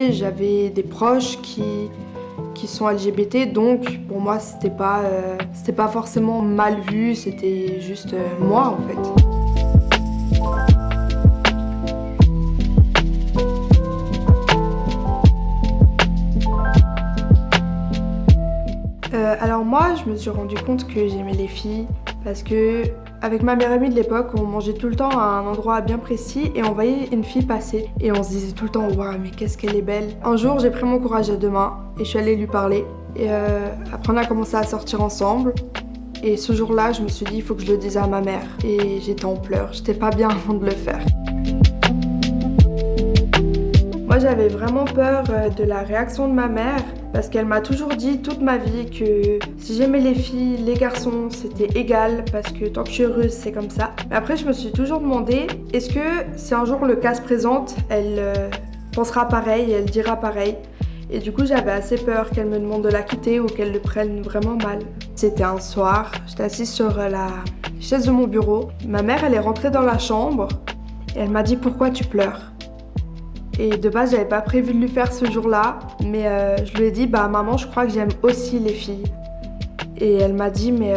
J'avais des proches qui sont LGBT, donc pour moi c'était pas forcément mal vu, c'était juste moi en fait. Alors moi, je me suis rendu compte que j'aimais les filles parce que avec ma meilleure amie de l'époque, on mangeait tout le temps à un endroit bien précis et on voyait une fille passer et on se disait tout le temps waouh, mais qu'est-ce qu'elle est belle. Un jour, j'ai pris mon courage à deux mains et je suis allée lui parler et après on a commencé à sortir ensemble. Et ce jour-là, je me suis dit il faut que je le dise à ma mère et j'étais en pleurs, j'étais pas bien avant de le faire. Moi, j'avais vraiment peur de la réaction de ma mère parce qu'elle m'a toujours dit toute ma vie que si j'aimais les filles, les garçons, c'était égal parce que tant que je suis heureuse, c'est comme ça. Mais après, je me suis toujours demandé, est-ce que si un jour le cas se présente, elle pensera pareil, elle dira pareil. Et du coup, j'avais assez peur qu'elle me demande de la quitter ou qu'elle le prenne vraiment mal. C'était un soir, j'étais assise sur la chaise de mon bureau. Ma mère, elle est rentrée dans la chambre et elle m'a dit « Pourquoi tu pleures ?» Et de base, j'avais pas prévu de lui faire ce jour-là, mais je lui ai dit, bah maman, je crois que j'aime aussi les filles. Et elle m'a dit, mais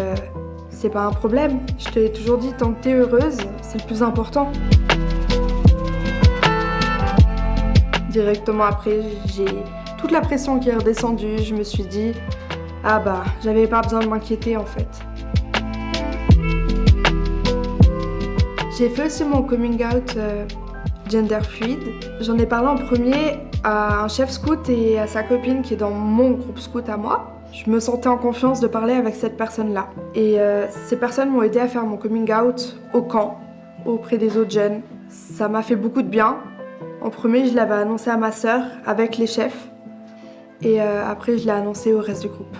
c'est pas un problème. Je te l'ai toujours dit, tant que t'es heureuse, c'est le plus important. Directement après, j'ai toute la pression qui est redescendue. Je me suis dit, ah bah, j'avais pas besoin de m'inquiéter en fait. J'ai fait aussi mon coming out gender fluide. J'en ai parlé en premier à un chef scout et à sa copine qui est dans mon groupe scout à moi. Je me sentais en confiance de parler avec cette personne-là. Et ces personnes m'ont aidé à faire mon coming out au camp, auprès des autres jeunes. Ça m'a fait beaucoup de bien. En premier, je l'avais annoncé à ma sœur avec les chefs. Et après, je l'ai annoncé au reste du groupe.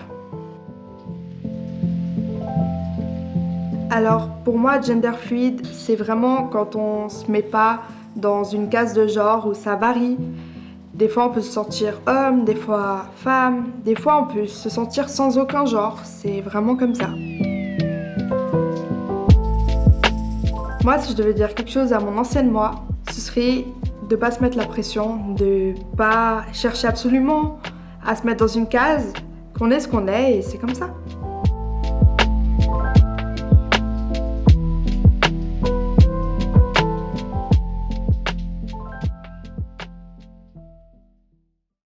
Alors, pour moi, gender fluide, c'est vraiment quand on se met pas dans une case de genre où ça varie. Des fois on peut se sentir homme, des fois femme, des fois on peut se sentir sans aucun genre, c'est vraiment comme ça. Moi, si je devais dire quelque chose à mon ancienne moi, ce serait de pas se mettre la pression, de pas chercher absolument à se mettre dans une case, qu'on est ce qu'on est et c'est comme ça.